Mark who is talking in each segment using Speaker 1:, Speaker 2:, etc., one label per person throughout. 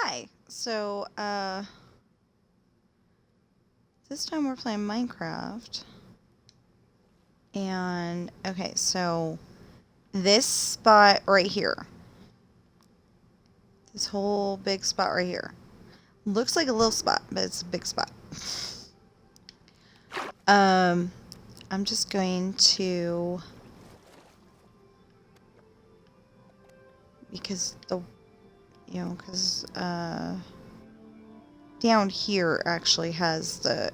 Speaker 1: Hi. This time we're playing Minecraft. And, okay, so this spot right here. This whole big spot right here. Looks like a little spot, but it's a big spot. I'm just going to... Because down here actually has the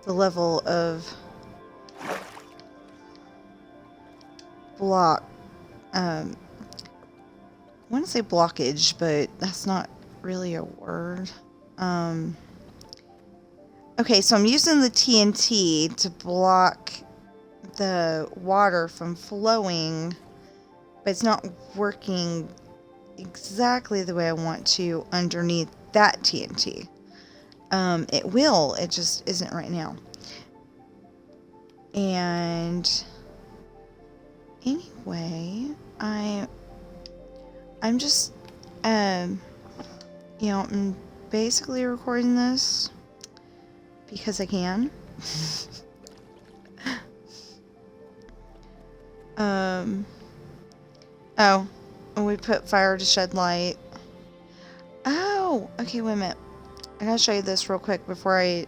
Speaker 1: level of block. I want to say blockage, but that's not really a word. Okay, so I'm using the TNT to block the water from flowing, but it's not working exactly the way I want to underneath that TNT. It will, it just isn't right now. And anyway, I'm just, I'm basically recording this because I can. Oh, we put fire to shed light. Oh, okay, wait a minute. I gotta show you this real quick before I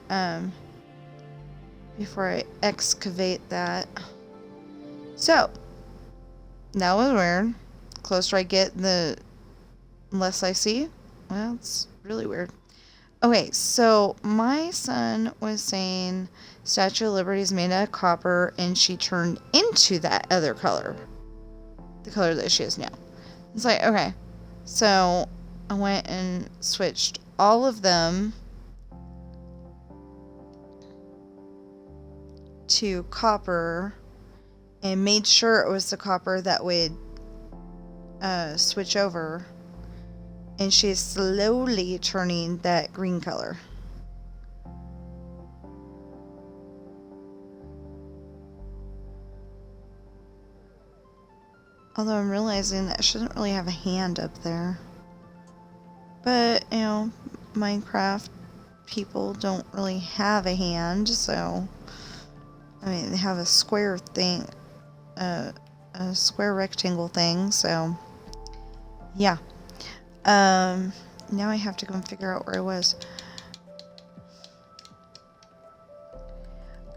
Speaker 1: excavate that. So, that was weird. The closer I get, the less I see. Well, it's really weird. Okay, so my son was saying Statue of Liberty is made out of copper, and she turned into that other color. The color that she is now. It's like, okay. So, I went and switched all of them to copper and made sure it was the copper that would switch over, and she's slowly turning that green color. Although I'm realizing that she doesn't really have a hand up there. But, Minecraft people don't really have a hand, so... I mean, they have a square thing, a square rectangle thing, so... Yeah. Now I have to go and figure out where I was.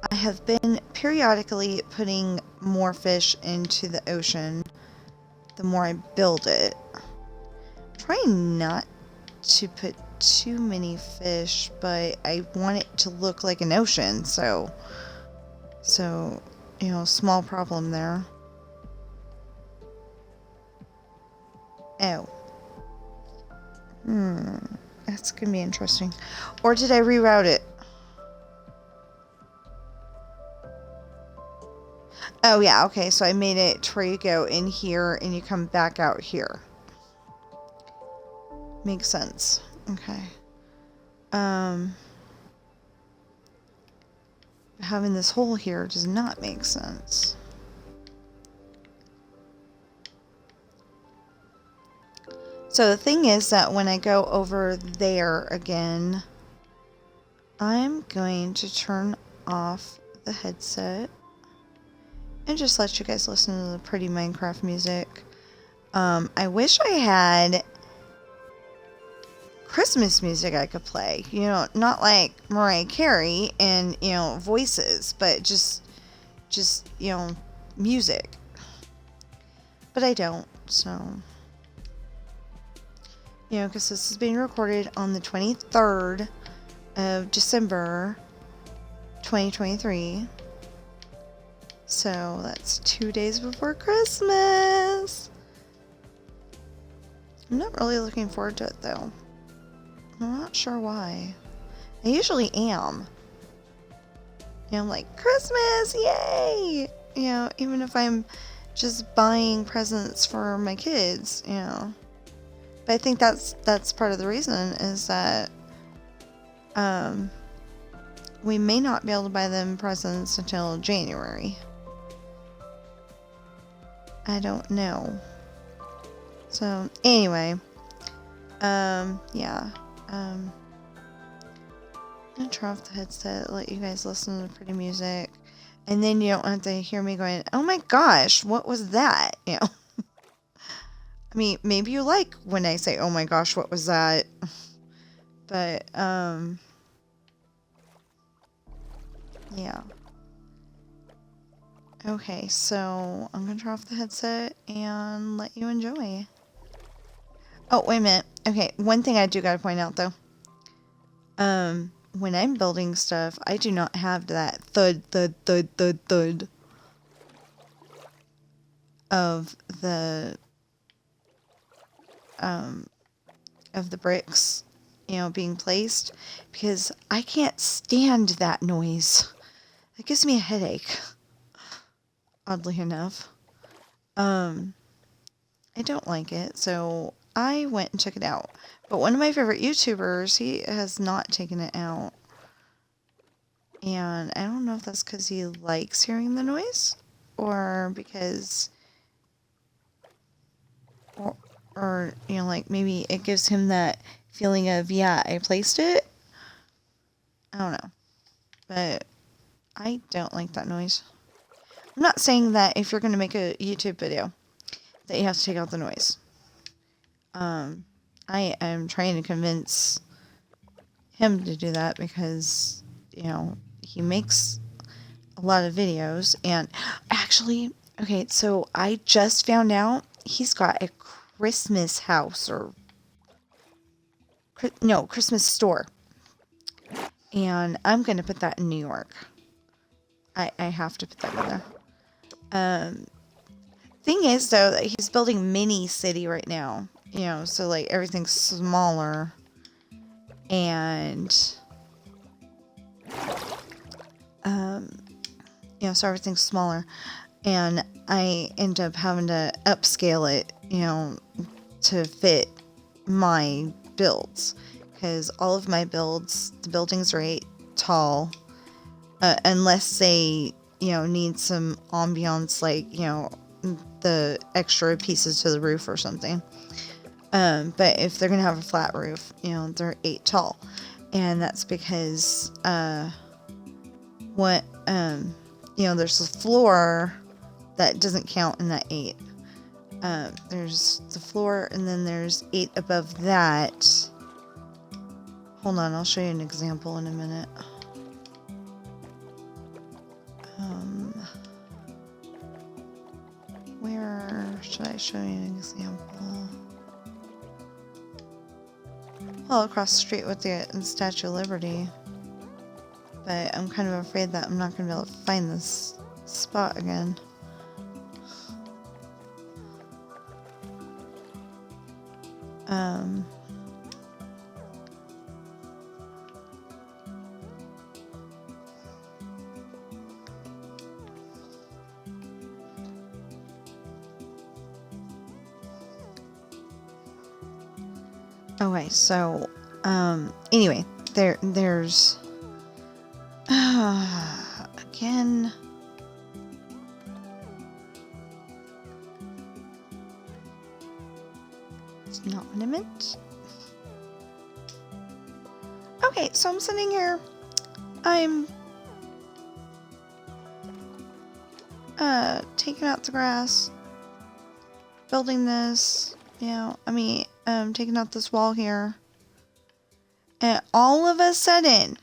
Speaker 1: I have been periodically putting more fish into the ocean the more I build it. I'm trying not to put too many fish, but I want it to look like an ocean, so small problem there. Oh. That's gonna be interesting. Or did I reroute it? Oh yeah, okay, so I made it to where you go in here and you come back out here. Makes sense. Okay. Having this hole here does not make sense. So the thing is that when I go over there again, I'm going to turn off the headset and just let you guys listen to the pretty Minecraft music. I wish I had Christmas music I could play. Not like Mariah Carey and, voices, but just music. But I don't, so... because this is being recorded on the 23rd of December, 2023. So that's 2 days before Christmas. I'm not really looking forward to it, though. I'm not sure why. I usually am. I'm like, Christmas, yay! Even if I'm just buying presents for my kids, But I think that's part of the reason is that we may not be able to buy them presents until January. I don't know. So, anyway. Yeah. I'm gonna turn off the headset, let you guys listen to pretty music. And then you don't have to hear me going, oh my gosh, what was that? You know? I mean, maybe you like when I say, oh my gosh, what was that? But, yeah. Okay, so I'm gonna turn off the headset and let you enjoy. Oh, wait a minute. Okay, one thing I do gotta point out, though. When I'm building stuff, I do not have that thud, thud, thud, thud, thud of the bricks, you know, being placed, because I can't stand that noise. It gives me a headache, oddly enough. I don't like it, so I went and took it out. But one of my favorite YouTubers, he has not taken it out. And I don't know if that's because he likes hearing the noise, or because, or, you know, like maybe it gives him that feeling of, yeah, I placed it. I don't know. But I don't like that noise. I'm not saying that if you're going to make a YouTube video that you have to take out the noise. I am trying to convince him to do that because, you know, he makes a lot of videos. And actually, okay, so I just found out he's got a Christmas house, or no, Christmas store. And I'm going to put that in New York. I have to put that in there. Thing is, though, that he's building mini city right now. You know, so like everything's smaller. And, you know, so everything's smaller. And I end up having to upscale it, you know, to fit my builds. Because all of my builds, the buildings are 8 tall. Unless they, you know, need some ambiance, like, you know, the extra pieces to the roof or something. But if they're going to have a flat roof, you know, they're 8 tall. And that's because, you know, there's a floor that doesn't count in that 8. There's the floor, and then there's 8 above that. Hold on, I'll show you an example in a minute. Where should I show you an example? Well, across the street with the Statue of Liberty. But I'm kind of afraid that I'm not going to be able to find this spot again. Okay, so, anyway, there's, again, it's not what I meant. Okay, so I'm sitting here, I'm, taking out the grass, building this, you know, I mean, taking out this wall here, and all of a sudden,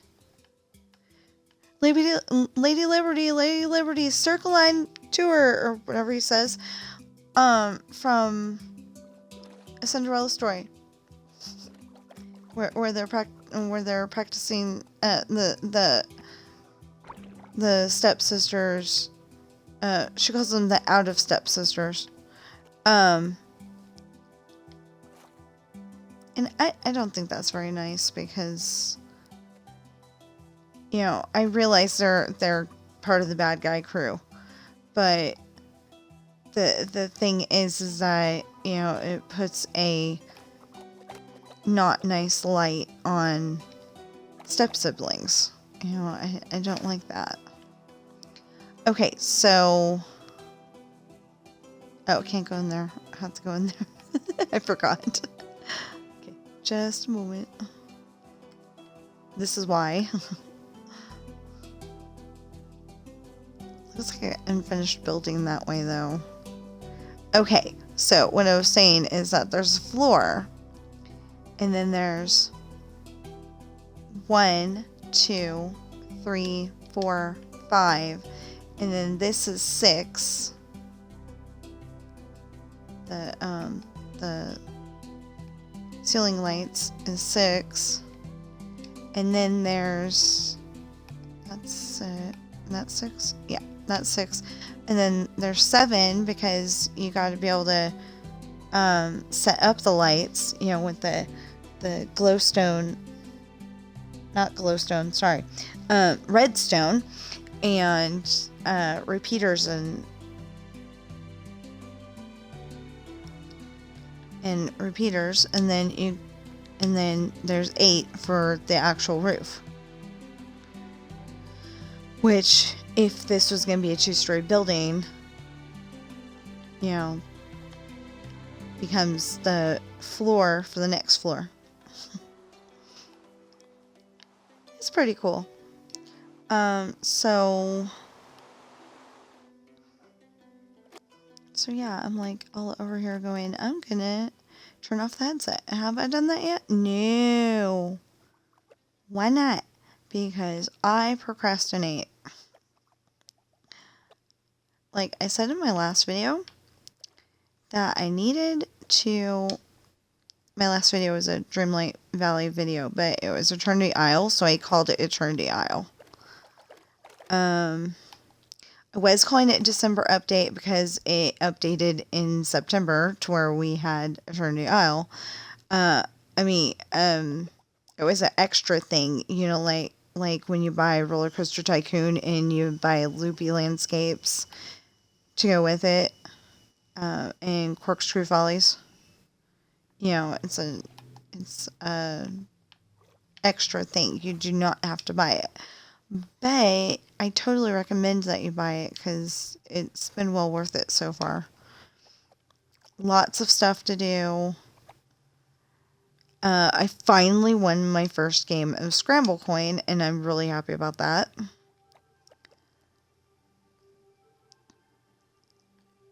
Speaker 1: Lady Liberty, Circle Line Tour, or whatever he says, from A Cinderella Story, where they're practicing the stepsisters. She calls them the out of stepsisters. And I don't think that's very nice, because, you know, I realize they're part of the bad guy crew, but the thing is that, you know, it puts a not nice light on step siblings. You know, I don't like that. Okay, so, oh, can't go in there. I have to go in there. I forgot. Okay, just a moment. This is why. Looks like I unfinished building that way though. Okay, so what I was saying is that there's a floor, and then there's 1, 2, 3, 4, 5, and then this is 6. The ceiling lights is 6, and then there's that's 6. Yeah, that's 6, and then there's 7 because you got to be able to set up the lights, you know, with the glowstone, not glowstone, sorry, redstone, and repeaters and repeaters, and then there's 8 for the actual roof. Which, if this was going to be a 2-story building, you know, becomes the floor for the next floor. It's pretty cool. So yeah, I'm like all over here going, I'm gonna turn off the headset. Have I done that yet? No. Why not? Because I procrastinate. Like I said in my last video, that I needed to... My last video was a Dreamlight Valley video, but it was Eternity Isle, so I called it Eternity Isle. I was calling it December Update because it updated in September to where we had Eternity Isle. It was an extra thing, you know, like when you buy Roller Coaster Tycoon and you buy Loopy Landscapes to go with it, and Corkscrew Follies. You know, it's a extra thing. You do not have to buy it. But I totally recommend that you buy it because it's been well worth it so far. Lots of stuff to do. I finally won my first game of Scramble Coin, and I'm really happy about that.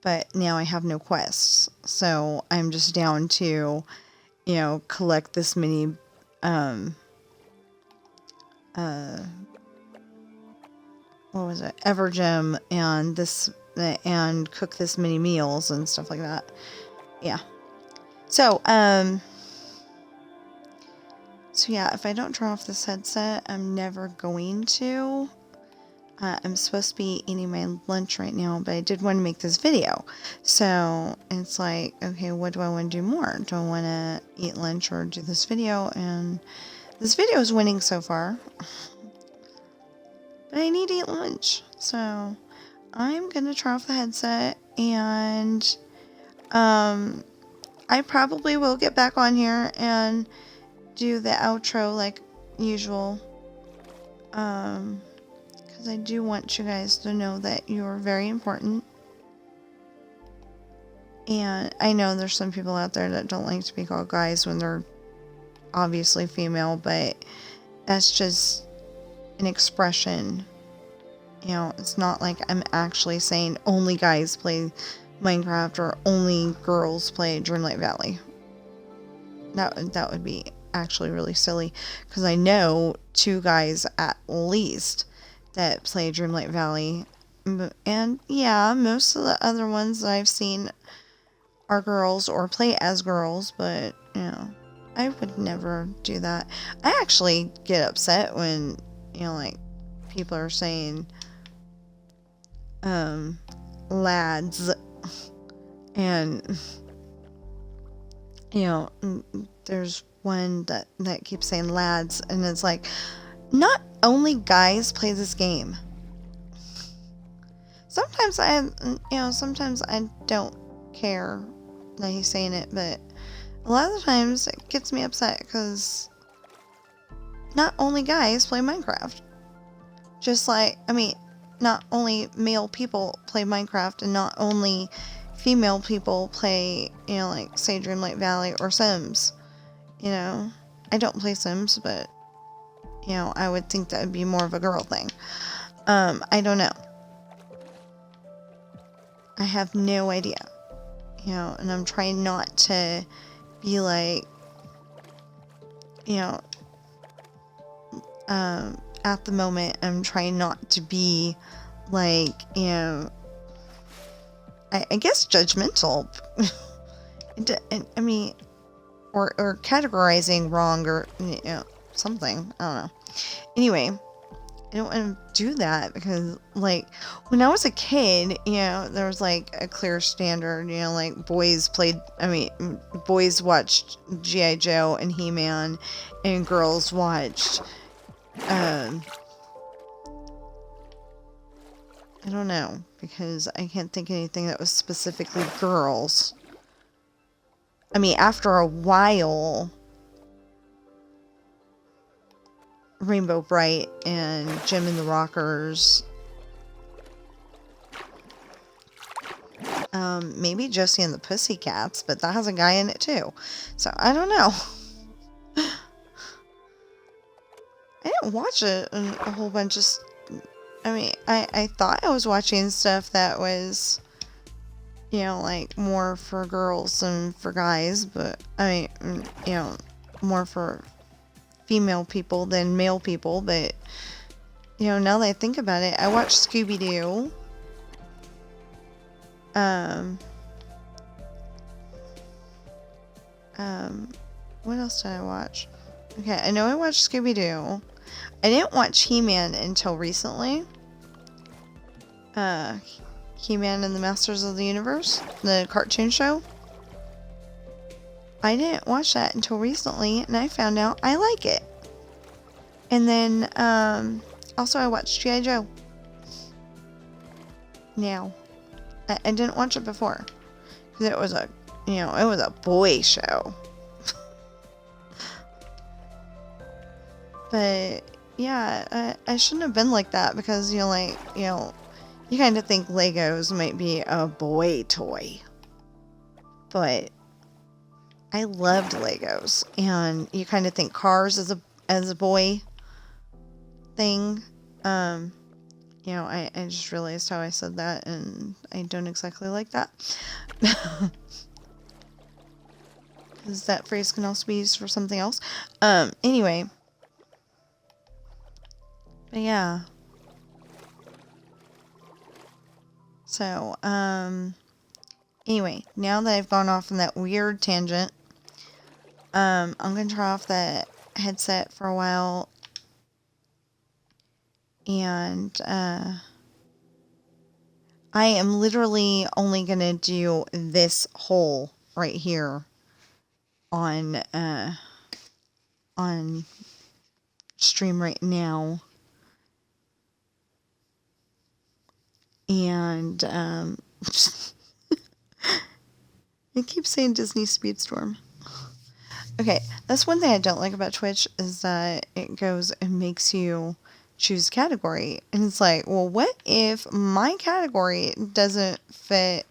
Speaker 1: But now I have no quests, so I'm just down to, you know, collect this many, what was it, Evergem, and cook this many meals and stuff like that. Yeah. So yeah, if I don't turn off this headset, I'm never going to. I'm supposed to be eating my lunch right now, but I did want to make this video. So it's like, okay, what do I want to do more? Do I want to eat lunch or do this video? And this video is winning so far. But I need to eat lunch. So I'm going to turn off the headset, and I probably will get back on here and do the outro like usual. Because I do want you guys to know that you're very important. And I know there's some people out there that don't like to be called guys when they're obviously female, but that's just an expression. You know, it's not like I'm actually saying only guys play Minecraft or only girls play Dreamlight Valley. That would be actually really silly, because I know 2 guys at least that play Dreamlight Valley, and yeah, most of the other ones that I've seen are girls or play as girls, but you know, I would never do that. I actually get upset when, you know, like people are saying lads, and you know, there's one that keeps saying lads, and it's like, not only guys play this game. Sometimes sometimes I don't care that he's saying it, but a lot of the times it gets me upset because not only guys play Minecraft. Just like, I mean, not only male people play Minecraft, and not only female people play, you know, like, say, Dreamlight Valley or Sims, you know? I don't play Sims, but, you know, I would think that would be more of a girl thing. I don't know. I have no idea, you know, and I'm trying not to be like, you know, at the moment, I'm trying not to be like, you know, I guess judgmental. I mean, or categorizing wrong, or, you know, something. I don't know. Anyway, I don't want to do that because, like, when I was a kid, you know, there was, like, a clear standard, you know, like, boys watched G.I. Joe and He-Man, and girls watched, I don't know, because I can't think of anything that was specifically girls. I mean, after a while, Rainbow Bright and Jim and the Rockers, maybe Josie and the Pussycats, but that has a guy in it too. So, I don't know. I didn't watch a whole bunch of... I mean, I thought I was watching stuff that was, you know, like, more for girls than for guys, but, I mean, you know, more for female people than male people, but, you know, now that I think about it, I watched Scooby-Doo. What else did I watch? Okay, I know I watched Scooby-Doo. I didn't watch He-Man until recently. He-Man and the Masters of the Universe, the cartoon show. I didn't watch that until recently, and I found out I like it. And then, also I watched G.I. Joe. Now. I didn't watch it before. Because it was it was a boy show. But, yeah, I shouldn't have been like that because, you kind of think Legos might be a boy toy. But I loved Legos. And you kind of think Cars as a boy thing. I just realized how I said that, and I don't exactly like that. Because that phrase can also be used for something else. Anyway. But yeah. So, anyway, now that I've gone off on that weird tangent, I'm going to turn off the headset for a while. And, I am literally only going to do this hole right here on stream right now. And, I keep saying Disney Speedstorm. Okay, that's one thing I don't like about Twitch is that it goes and makes you choose category. And it's like, well, what if my category doesn't fit?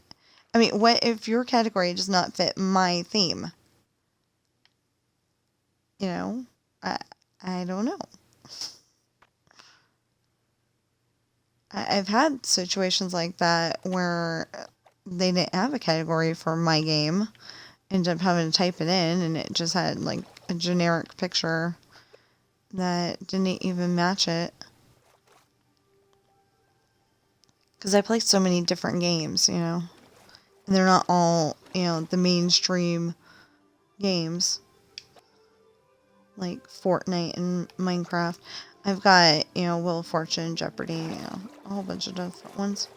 Speaker 1: I mean, what if your category does not fit my theme? You know, I don't know. I've had situations like that where they didn't have a category for my game. Ended up having to type it in, and it just had like a generic picture that didn't even match it. Because I play so many different games, and they're not all, the mainstream games. Like Fortnite and Minecraft. I've got, Wheel of Fortune, Jeopardy, a whole bunch of different ones.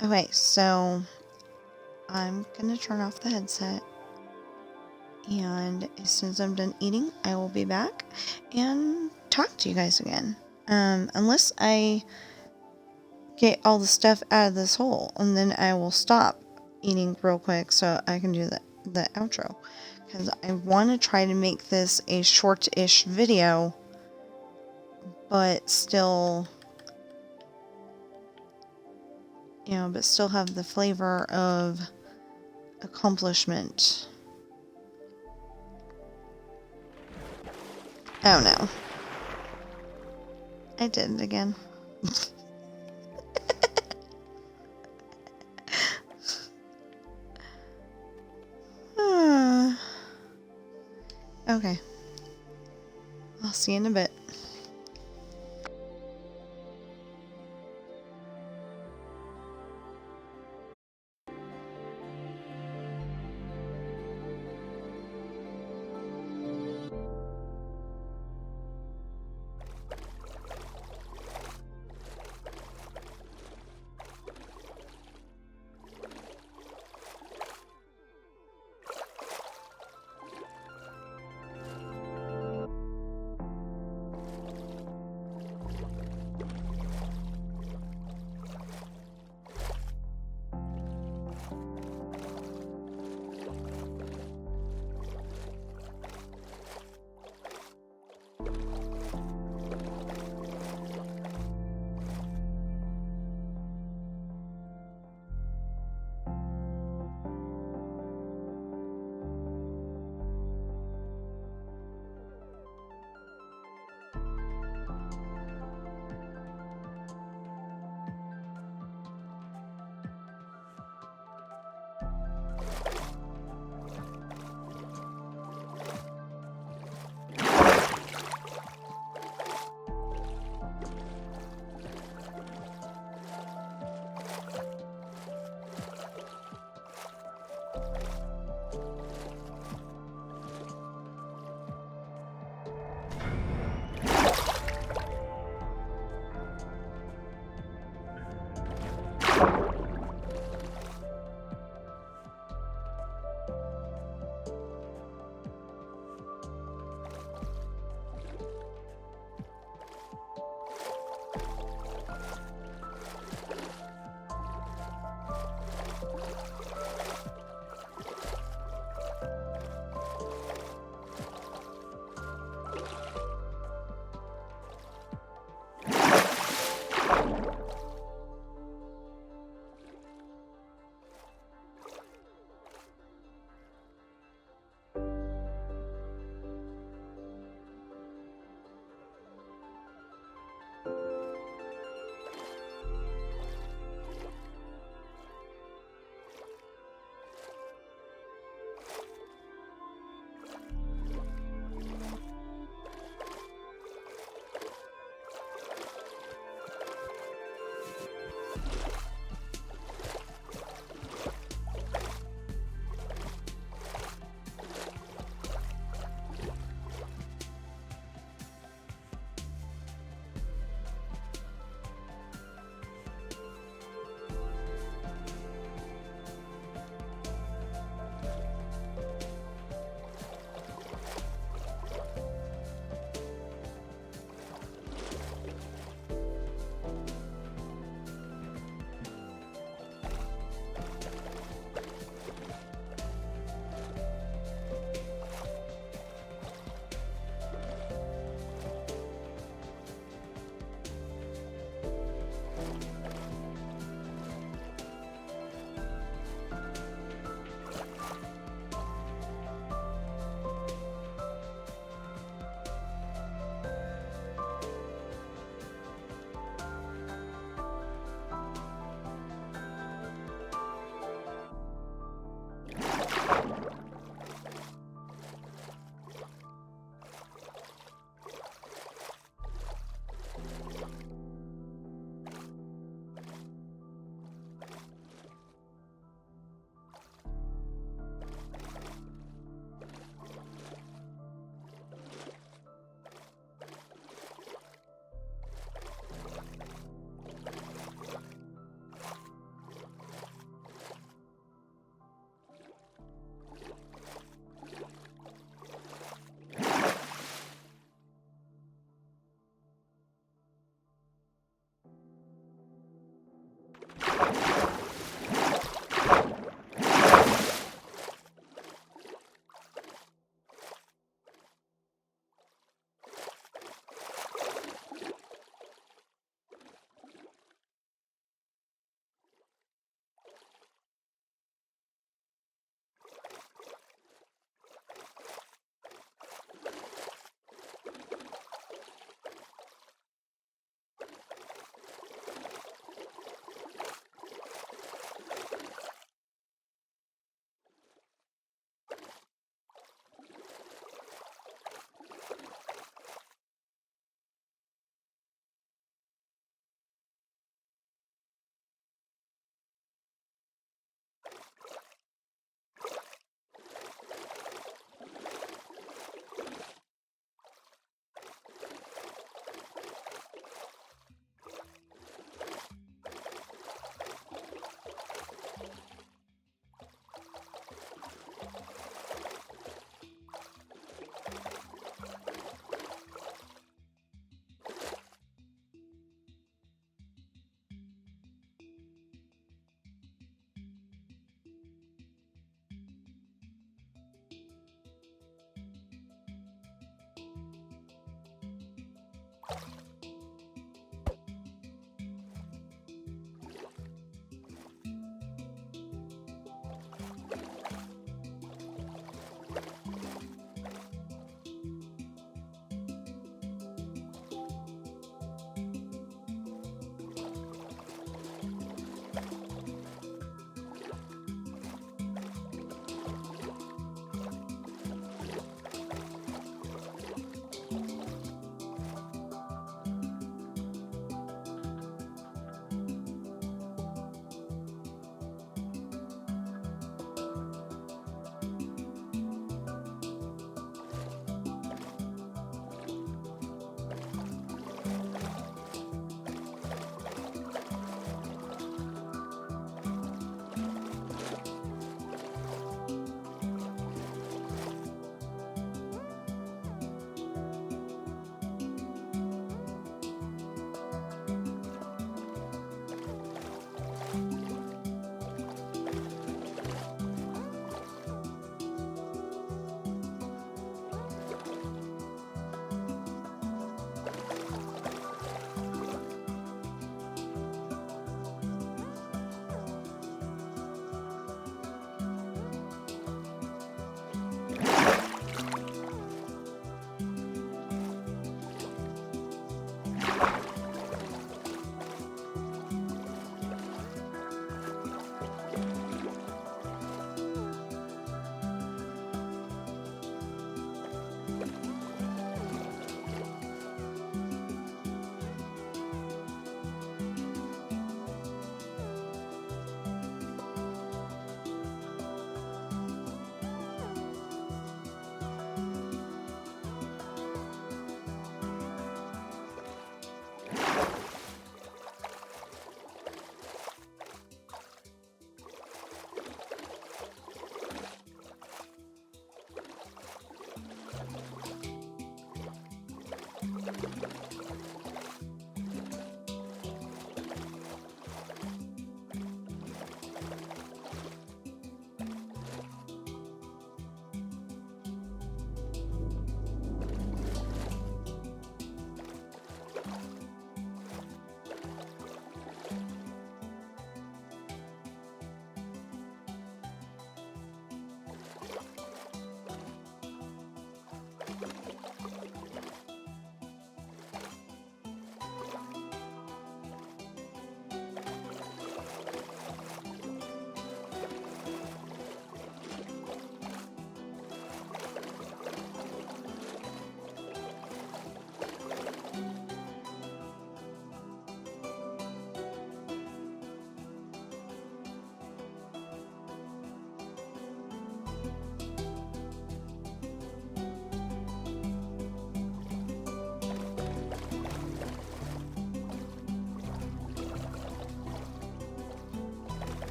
Speaker 1: Okay, so I'm going to turn off the headset. And as soon as I'm done eating, I will be back and talk to you guys again. Unless I get all the stuff out of this hole, and then I will stop eating real quick so I can do the outro. Because I want to try to make this a short-ish video, but still, have the flavor of accomplishment. Oh no. I did it again. Okay. I'll see you in a bit.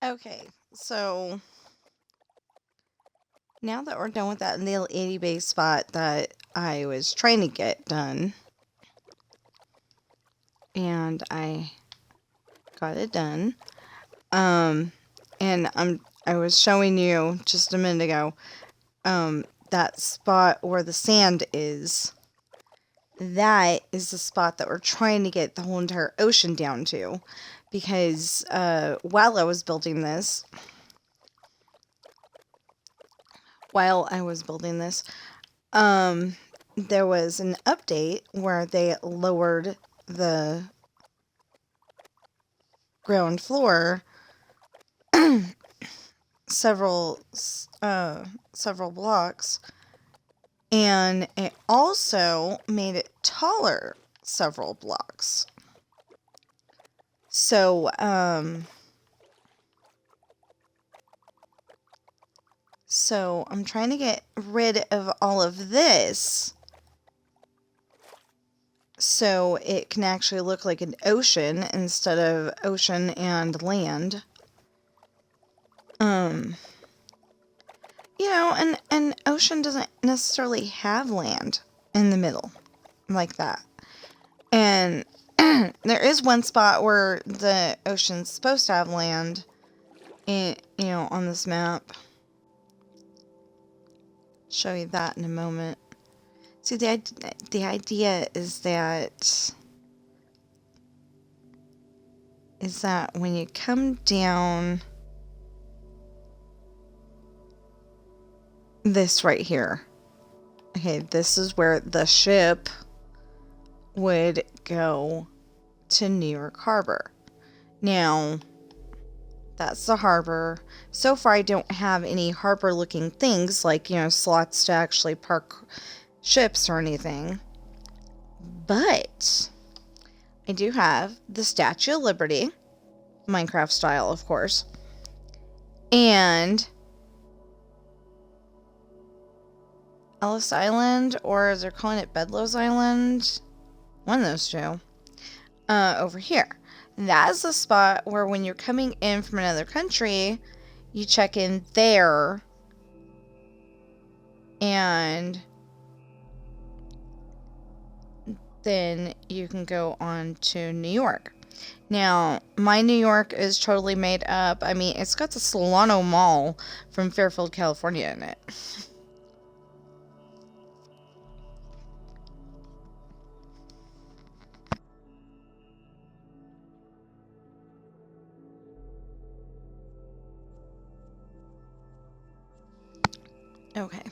Speaker 1: Okay, so now that we're done with that little itty bitty spot that I was trying to get done, and I got it done. And I was showing you just a minute ago, that spot where the sand is. That is the spot that we're trying to get the whole entire ocean down to, because while I was building this, there was an update where they lowered the ground floor several blocks, and it also made it taller several blocks. So I'm trying to get rid of all of this so it can actually look like an ocean instead of ocean and land. You know, an ocean doesn't necessarily have land in the middle like that. And there is one spot where the ocean's supposed to have land, on this map. Show you that in a moment. See, the idea is that when you come down this right here, okay, this is where the ship would go to New York Harbor. Now, that's the harbor. So far, I don't have any harbor looking things like, slots to actually park ships or anything. But I do have the Statue of Liberty, Minecraft style, of course, and Ellis Island, or as they're calling it, Bedloe's Island, one of those two, over here. That is the spot where when you're coming in from another country, you check in there, and then you can go on to New York. Now, my New York is totally made up. I mean, it's got the Solano Mall from Fairfield, California in it. Okay.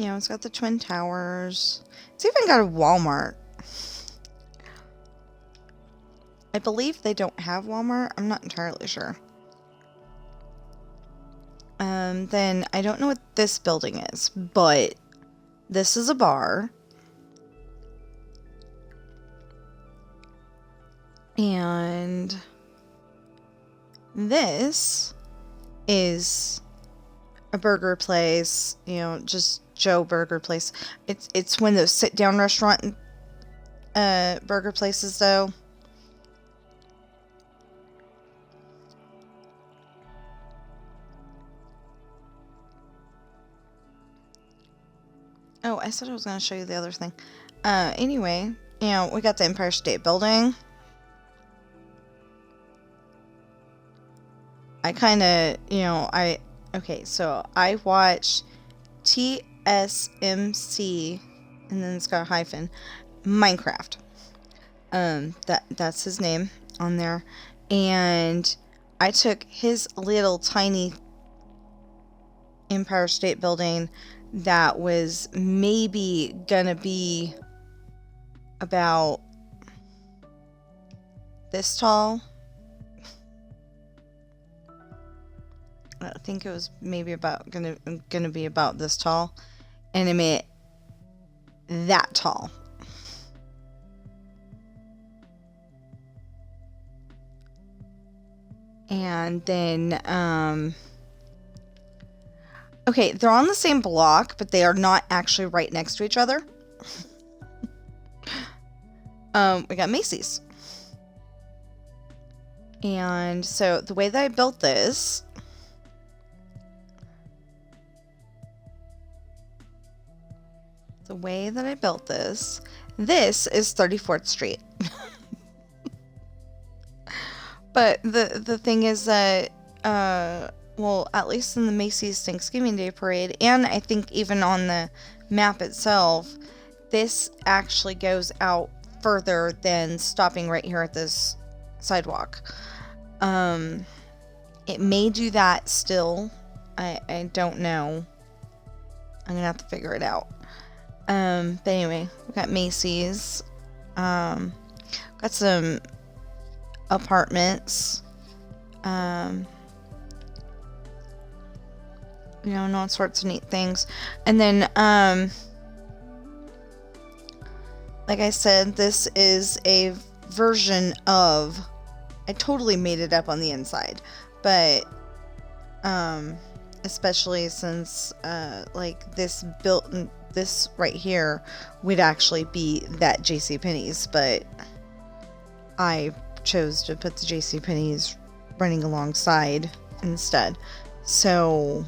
Speaker 1: It's got the Twin Towers. It's even got a Walmart. I believe they don't have Walmart. I'm not entirely sure. Then I don't know what this building is, but this is a bar. And this is a burger place, just Joe Burger Place. It's one of those sit-down restaurant burger places, though. Oh, I said I was going to show you the other thing. Anyway, we got the Empire State Building. I kind of, okay, so I watch TSMC, and then it's got a hyphen, Minecraft. That's his name on there. And I took his little tiny Empire State Building that was maybe gonna be about this tall. I think it was maybe about gonna be about this tall, and I made it that tall. And then, okay, they're on the same block, but they are not actually right next to each other. We got Macy's. And so the way that I built this, this is 34th Street. But the thing is that, well, at least in the Macy's Thanksgiving Day Parade, and I think even on the map itself, this actually goes out further than stopping right here at this sidewalk. It may do that still. I don't know. I'm gonna have to figure it out. But anyway, we got Macy's. Got some apartments. You know, and all sorts of neat things. And then, like I said, this is a version of, I totally made it up on the inside, but, especially since, like this right here would actually be that JCPenney's, but I chose to put the JCPenney's running alongside instead. So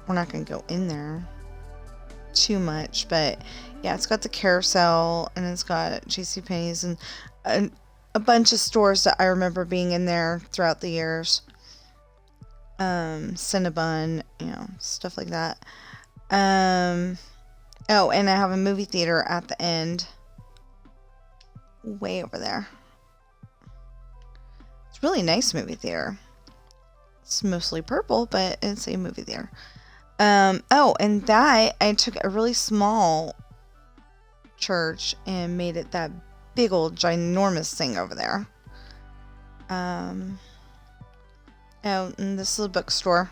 Speaker 1: we're not going to go in there too much, but yeah, it's got the carousel and it's got JCPenney's and a bunch of stores that I remember being in there throughout the years. Cinnabon, you know, stuff like that. Oh, and I have a movie theater at the end. Way over there. It's a really nice movie theater. It's mostly purple, but it's a movie theater. Oh, and that, I took a really small church and made it that big old ginormous thing over there. Oh, and this is a bookstore.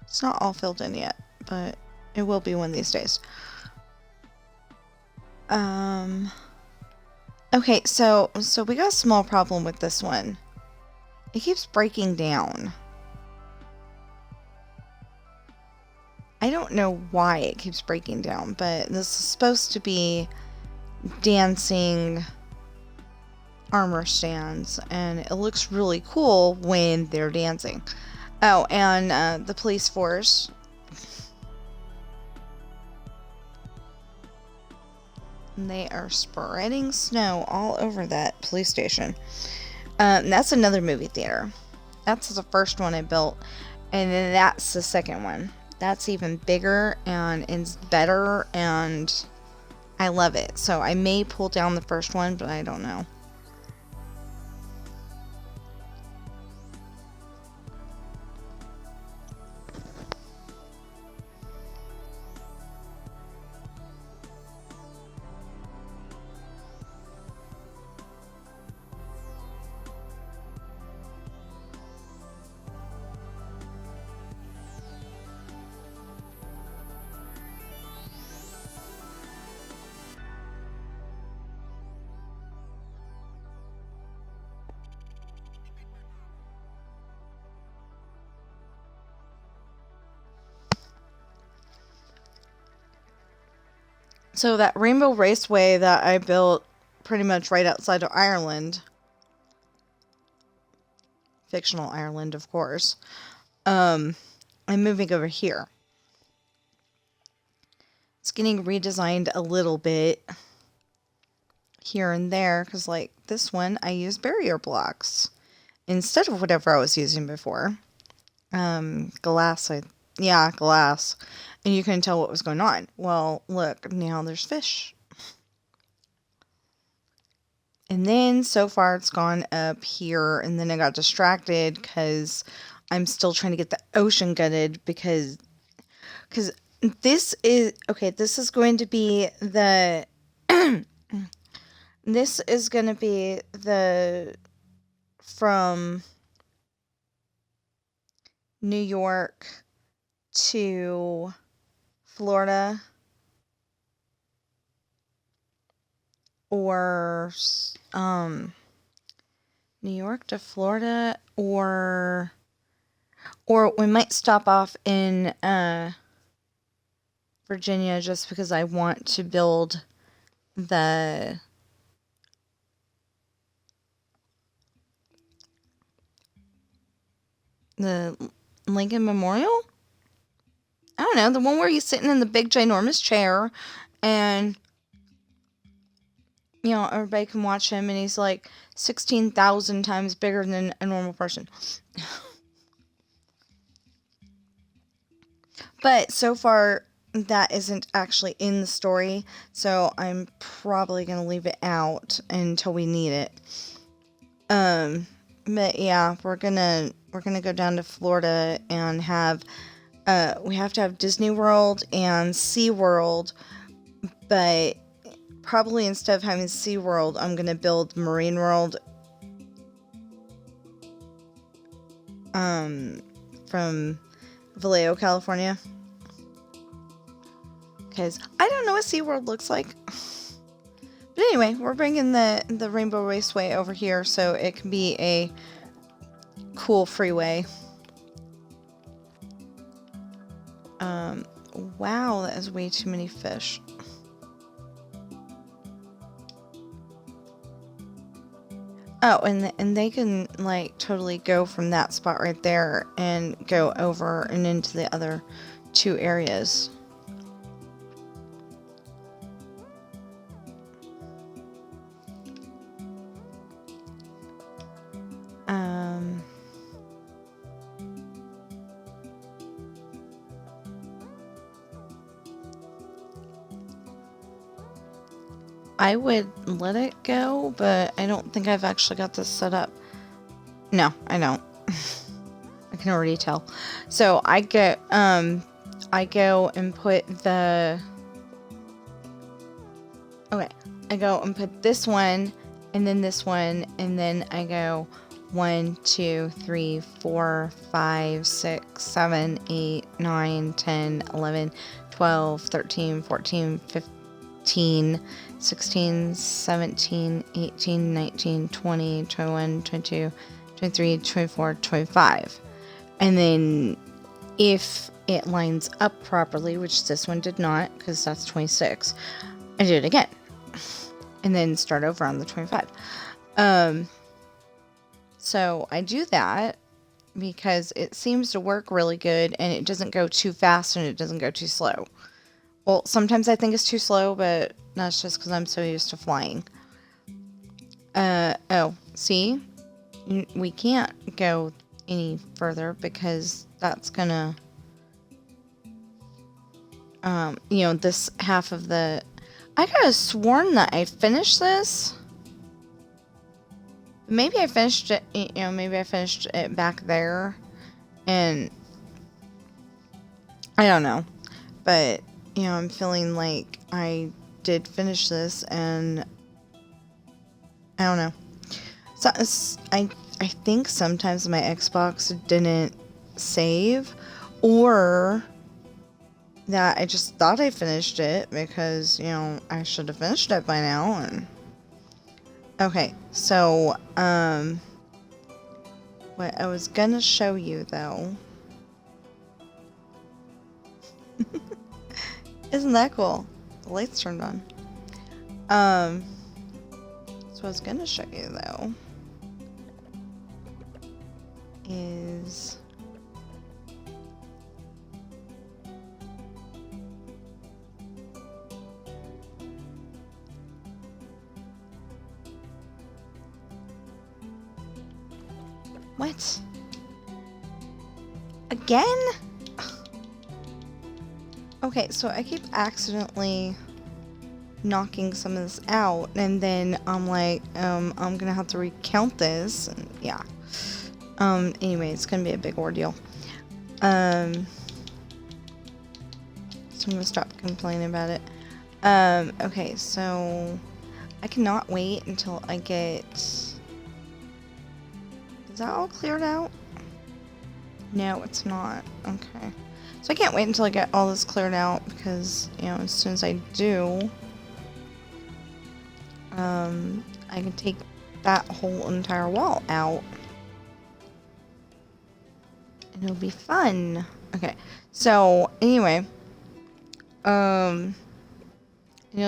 Speaker 1: It's not all filled in yet, but it will be one of these days. Okay, so we got a small problem with this one. It keeps breaking down. I don't know why it keeps breaking down, but this is supposed to be dancing armor stands, and it looks really cool when they're dancing. Oh, and the police force. And they are spreading snow all over that police station. That's another movie theater. That's the first one I built, and then that's the second one. That's even bigger and it's better, and I love it. So I may pull down the first one, but I don't know. So that Rainbow Raceway that I built pretty much right outside of Ireland, fictional Ireland, of course, I'm moving over here. It's getting redesigned a little bit here and there, because like this one, I use barrier blocks instead of whatever I was using before. Glass, glass. And you couldn't tell what was going on. Well, look, now there's fish. And then so far it's gone up here, and then I got distracted because I'm still trying to get the ocean gutted because this is okay. This is going to be the this is going to be the from New York to Florida, or New York to Florida, or we might stop off in Virginia just because I want to build the Lincoln Memorial. I don't know, the one where he's sitting in the big ginormous chair and you know, everybody can watch him, and he's like 16,000 times bigger than a normal person. But so far, that isn't actually in the story, so I'm probably going to leave it out until we need it. But yeah, we're gonna go down to Florida and have, we have to have Disney World and SeaWorld, but probably instead of having SeaWorld, I'm going to build Marine World from Vallejo, California. Because I don't know what SeaWorld looks like. But anyway, we're bringing the Rainbow Raceway over here so it can be a cool freeway. Wow, that is way too many fish. Oh, and they can like totally go from that spot right there and go over and into the other two areas. I would let it go, but I don't think I've actually got this set up. No, I don't. I can already tell. So I go and put the... Okay, I go and put this one, and then this one, and then I go 1, 2, 3, 4, 5, 6, 7, 8, 9, 10, 11, 12, 13, 14, 15, 16, 17, 18, 19, 20, 21, 22, 23, 24, 25. And then if it lines up properly, which this one did not, because that's 26, I do it again. And then start over on the 25. So I do that because it seems to work really good, and it doesn't go too fast and it doesn't go too slow. Well, sometimes I think it's too slow, but that's just because I'm so used to flying. Oh, see? We can't go any further because that's gonna... you know, this half of the... I could have sworn that I finished this. Maybe I finished it, you know, maybe I finished it back there. And... I don't know. But... you know, I'm feeling like I did finish this, and I don't know. So I think sometimes my Xbox didn't save, or that I just thought I finished it because, you know, I should have finished it by now. And okay, so what I was gonna show you though. Isn't that cool? The lights turned on. So what I was gonna show you though is what? Again? Okay, so I keep accidentally
Speaker 2: knocking some of this out, and then I'm like, I'm gonna have to recount this, and yeah. Anyway, it's gonna be a big ordeal. So I'm gonna stop complaining about it. Okay, so I cannot wait until I get... Is that all cleared out? No, it's not. Okay. So I can't wait until I get all this cleared out, because, you know, as soon as I do, I can take that whole entire wall out. And it'll be fun. Okay. So, anyway. You'll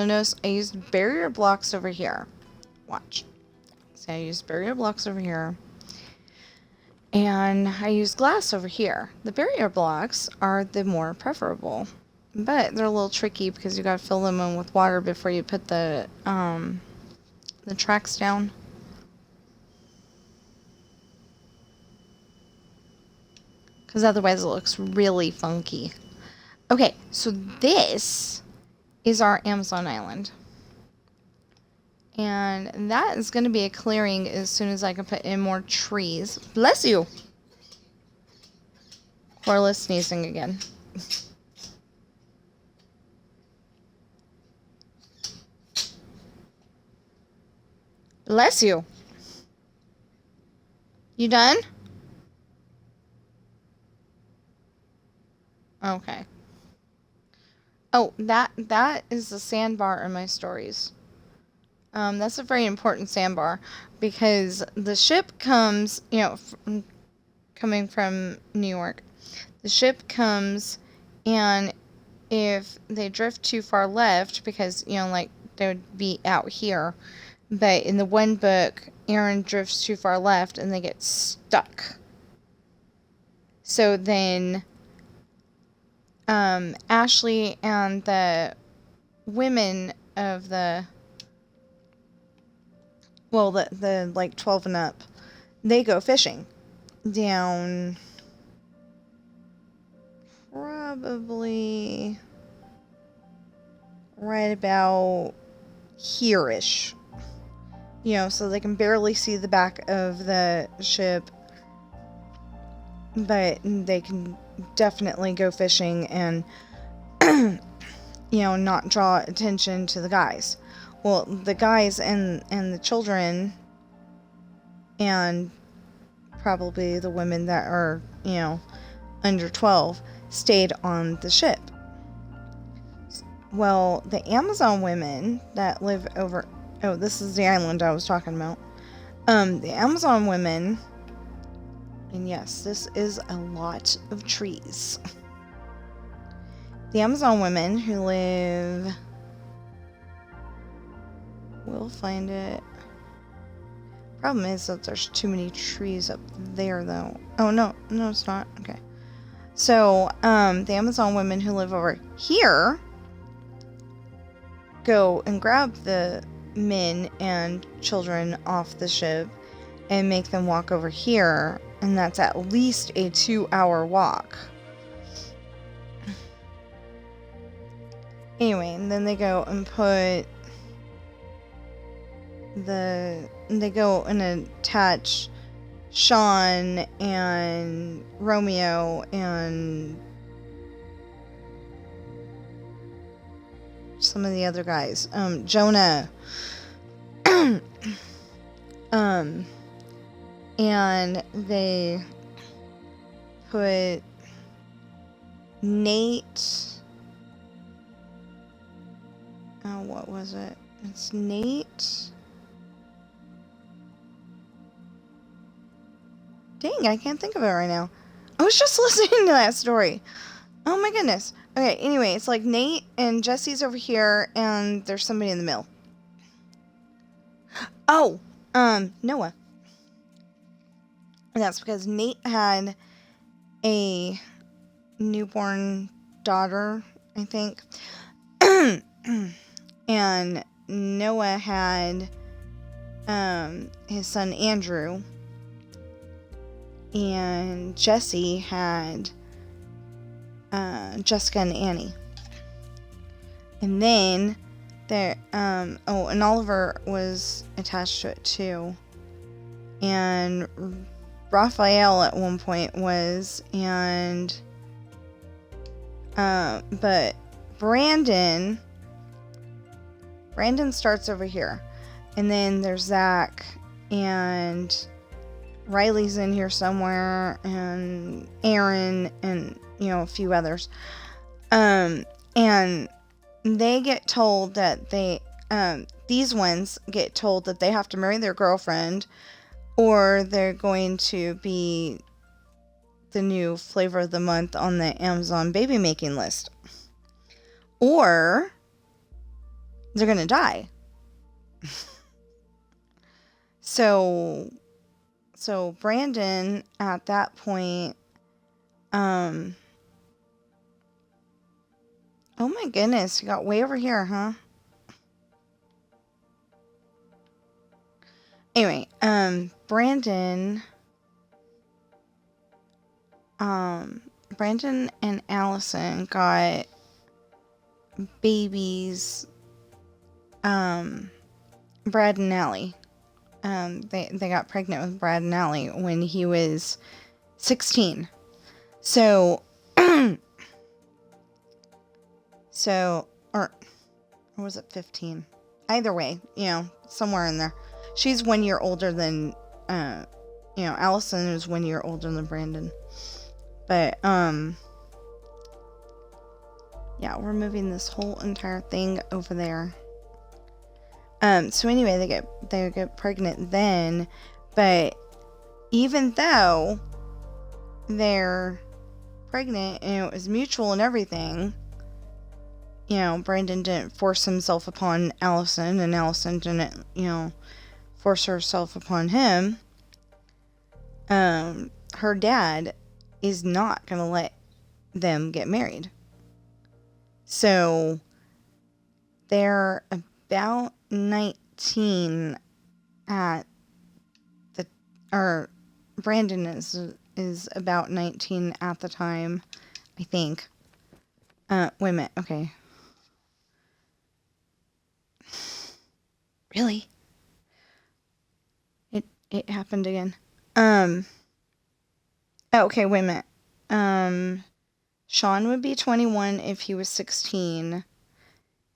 Speaker 2: notice I used barrier blocks over here. Watch. See, I used barrier blocks over here. And I used glass over here. The barrier blocks are the more preferable. But they're a little tricky because you gotta fill them in with water before you put the tracks down. Because otherwise it looks really funky. Okay, so this is our Amazon island. And that is going to be a clearing as soon as I can put in more trees. Bless you! Corliss sneezing again. Bless you! You done? Okay. Oh, that is the sandbar in my stories. That's a very important sandbar because the ship comes, you know, coming from New York. The ship comes, and if they drift too far left, because, you know, like, they would be out here, but in the one book, Aaron drifts too far left and they get stuck. So then, Ashley and the women of the like 12 and up, they go fishing down probably right about here-ish. You know, so they can barely see the back of the ship, but they can definitely go fishing and, you know, not draw attention to the guys. Well, the guys and the children and probably the women that are, you know, under 12 stayed on the ship. Well, the Amazon women that live over... Oh, this is the island I was talking about. The Amazon women... And yes, this is a lot of trees. The Amazon women who live... We'll find it. Problem is that there's too many trees up there, though. Oh, no, it's not. Okay. So, the Amazon women who live over here go and grab the men and children off the ship and make them walk over here, and that's at least a 2-hour walk. Anyway, and then they go and they go and attach Sean and Romeo and some of the other guys. Jonah. And they put Nate... Oh, what was it? It's Nate... Dang, I can't think of it right now. I was just listening to that story. Oh my goodness. Okay, anyway, it's like Nate and Jesse's over here, and there's somebody in the middle. Oh, Noah. And that's because Nate had a newborn daughter, I think. And Noah had his son Andrew. And Jesse had Jessica and Annie. And then there, oh, and Oliver was attached to it too. And Raphael at one point was, and, but Brandon starts over here. And then there's Zach, and Riley's in here somewhere, and Aaron, and, you know, a few others. And they get told that these ones get told that they have to marry their girlfriend, or they're going to be the new flavor of the month on the Amazon baby making list. Or they're going to die. So Brandon at that point, oh my goodness, you got way over here, huh? Anyway, Brandon and Allison got babies, Brad and Allie. They got pregnant with Brad and Allie when he was 16. So, or was it 15? Either way, you know, somewhere in there. She's 1 year older than, Allison is 1 year older than Brandon. But, yeah, we're moving this whole entire thing over there. So anyway, they get pregnant then, but even though they're pregnant and it was mutual and everything, you know, Brandon didn't force himself upon Allison, and Allison didn't, you know, force herself upon him. Her dad is not going to let them get married. So they're about 19 Brandon is about 19 at the time, I think. Wait a minute, okay. Really? It happened again. Okay, wait a minute. Sean would be 21 if he was 16.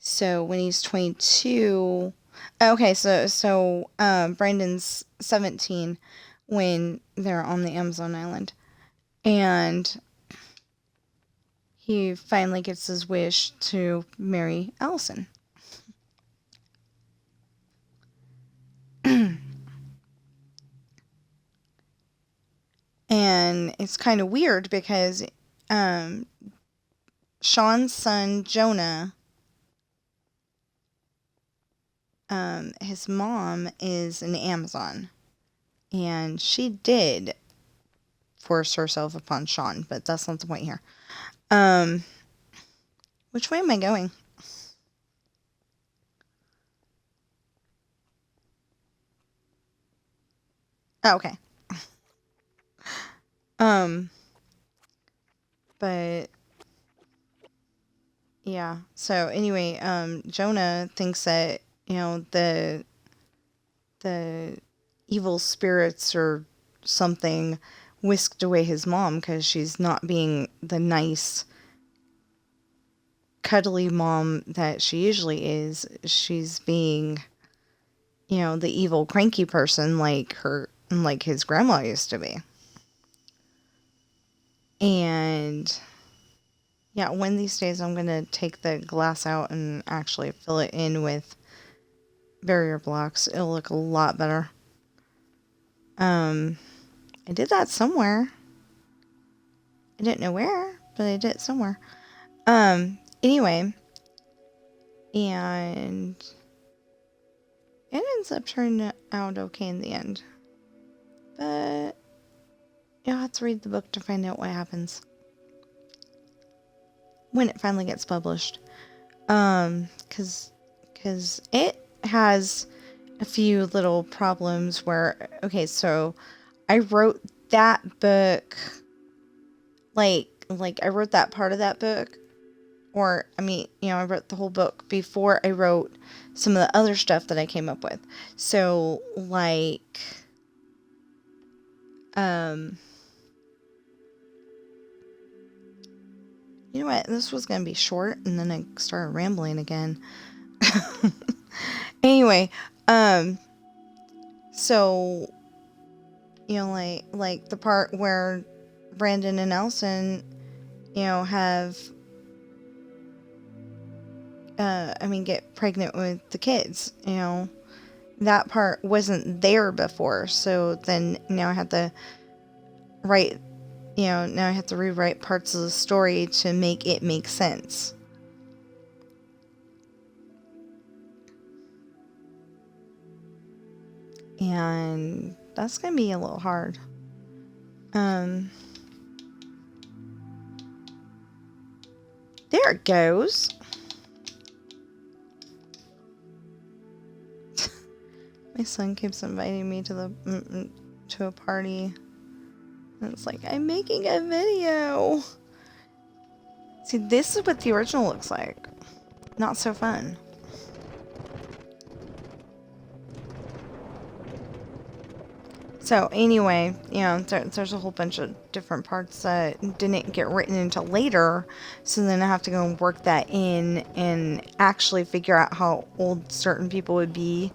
Speaker 2: So when he's 22, okay, so Brandon's 17 when they're on the Amazon island, and he finally gets his wish to marry Allison. And it's kind of weird because Sean's son Jonah, his mom is an Amazon, and she did force herself upon Sean, but that's not the point here. Which way am I going? Oh, okay. But yeah, so anyway, Jonah thinks that, you know, the evil spirits or something whisked away his mom because she's not being the nice, cuddly mom that she usually is. She's being, you know, the evil, cranky person like his grandma used to be. And yeah, one of these days I'm going to take the glass out and actually fill it in with barrier blocks. It'll look a lot better. I did that somewhere. I didn't know where, but I did it somewhere. Anyway, and it ends up turning out okay in the end. But you'll have to read the book to find out what happens when it finally gets published. Because it has a few little problems where, okay, so I wrote that book, like I wrote that part of that book or I mean, I wrote the whole book before I wrote some of the other stuff that I came up with. So, like, you know what? This was going to be short, and then I started rambling again. Anyway, so, like the part where Brandon and Elson, have, get pregnant with the kids, that part wasn't there before. So then now I have to write, now I have to rewrite parts of the story to make it make sense. And that's going to be a little hard. There it goes. My son keeps inviting me to a party. And it's like, I'm making a video. See, this is what the original looks like. Not so fun. So anyway, there's a whole bunch of different parts that didn't get written until later. So then I have to go and work that in and actually figure out how old certain people would be,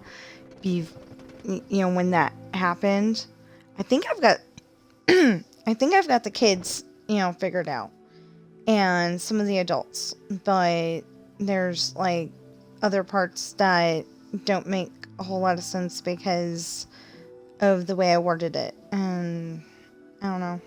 Speaker 2: when that happened. I think I've got the kids, figured out, and some of the adults, but there's like other parts that don't make a whole lot of sense because of the way I worded it, and I don't know.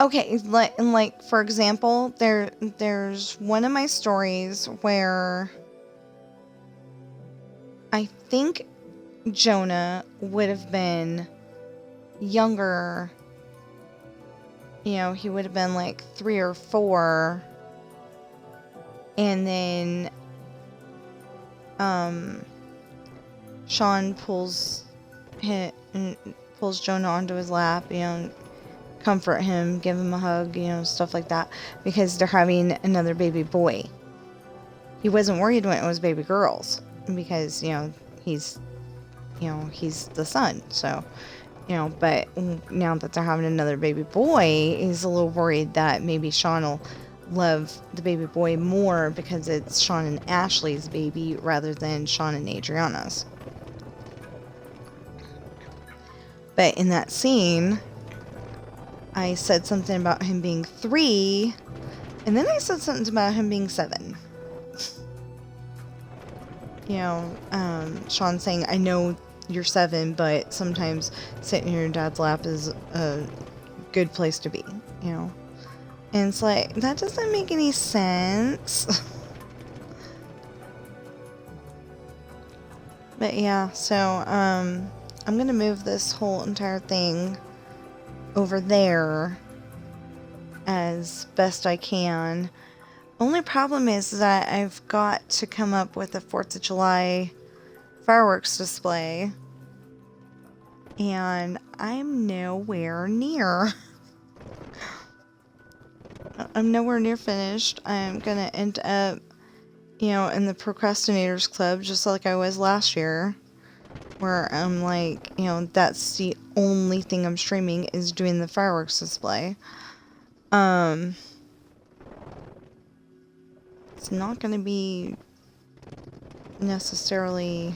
Speaker 2: Okay, like for example, there's one of my stories where I think Jonah would have been younger. He would have been like 3 or 4, and then Sean pulls Jonah onto his lap, comfort him, give him a hug, stuff like that, because they're having another baby boy. He wasn't worried when it was baby girls, because he's the son, so but now that they're having another baby boy, he's a little worried that maybe Sean will love the baby boy more because it's Sean and Ashley's baby rather than Sean and Adriana's. But in that scene, I said something about him being 3, and then I said something about him being 7. Sean saying, I know you're 7, but sometimes sitting in your dad's lap is a good place to be, And it's like, that doesn't make any sense. But yeah, so, I'm gonna move this whole entire thing over there as best I can. Only problem is that I've got to come up with a 4th of July fireworks display, and I'm nowhere near. I'm nowhere near finished. I'm gonna end up, in the procrastinators club, just like I was last year, where I'm like, that's the only thing I'm streaming is doing the fireworks display. It's not gonna be necessarily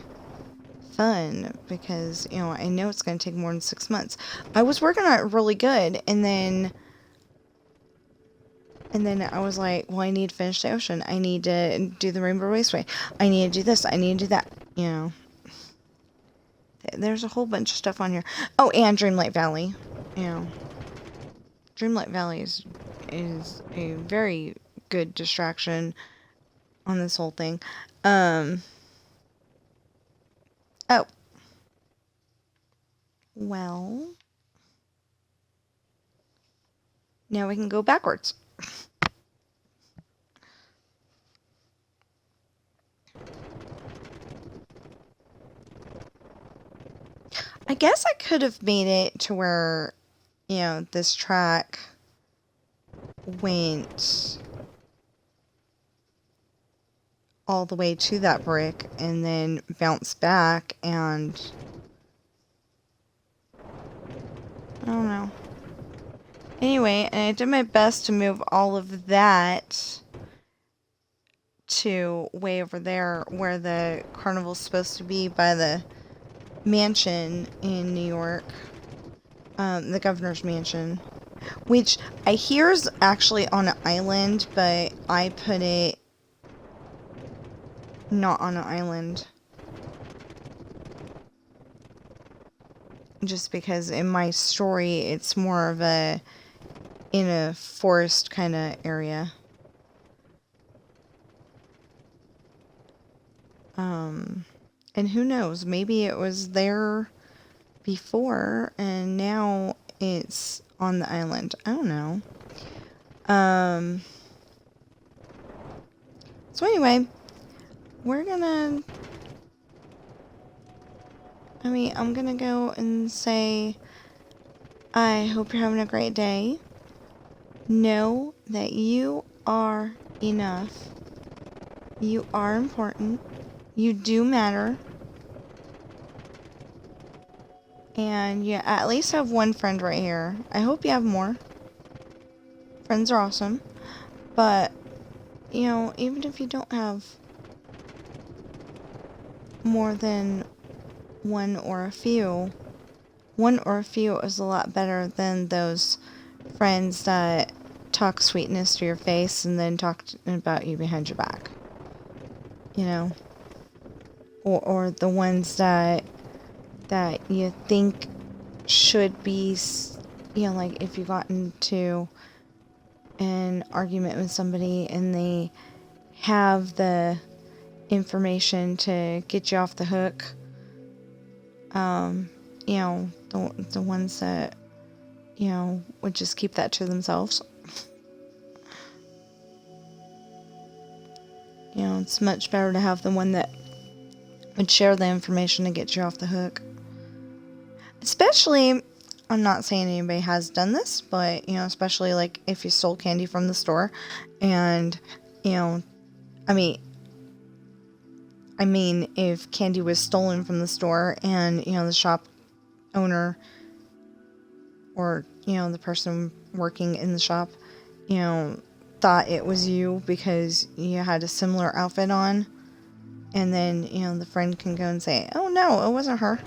Speaker 2: fun because I know it's going to take more than 6 months. I was working on it really good, and then I was like, well, I need to finish the ocean, I need to do the Rainbow Raceway, I need to do this, I need to do that. There's a whole bunch of stuff on here. Oh, and Dreamlight Valley. Dreamlight Valley is a very good distraction on this whole thing. Oh. Well. Now we can go backwards. I guess I could have made it to where, you know, this track went all the way to that brick and then bounced back, and I don't know. Anyway, and I did my best to move all of that to way over there where the carnival's supposed to be, by the mansion in New York, the governor's mansion, which I hear is actually on an island, but I put it not on an island. Just because in my story, it's more of a in a forest kind of area. And who knows, maybe it was there before and now it's on the island. I don't know. So anyway, I'm gonna go and say, I hope you're having a great day. Know that you are enough. You are important. You do matter. And you at least have one friend right here. I hope you have more. Friends are awesome. But, you know, even if you don't have more than one or a few is a lot better than those friends that talk sweetness to your face and then talk about you behind your back. You know? Or the ones that you think should be, you know, like if you got into an argument with somebody and they have the information to get you off the hook, you know, the ones that, you know, would just keep that to themselves. You know, it's much better to have the one that would share the information to get you off the hook. Especially, I'm not saying anybody has done this, but, you know, especially like if you stole candy from the store and, you know, I mean, if candy was stolen from the store and, you know, the shop owner or, you know, the person working in the shop, you know, thought it was you because you had a similar outfit on, and then, you know, the friend can go and say, oh no, it wasn't her.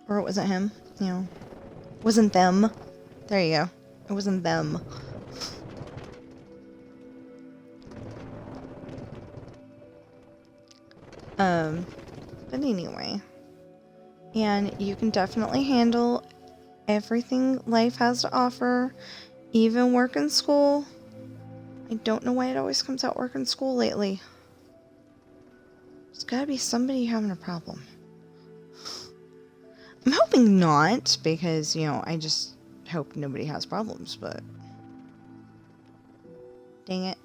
Speaker 2: Or it wasn't him, you know. It wasn't them. There you go. It wasn't them. But anyway. And you can definitely handle everything life has to offer, even work in school. I don't know why it always comes out work in school lately. There's gotta be somebody having a problem. I'm hoping not, because, you know, I just hope nobody has problems, but dang it.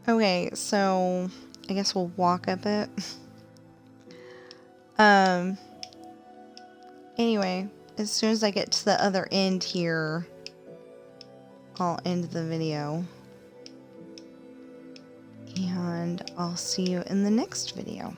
Speaker 2: Okay, so I guess we'll walk a bit. Anyway, as soon as I get to the other end here, I'll end the video. And I'll see you in the next video.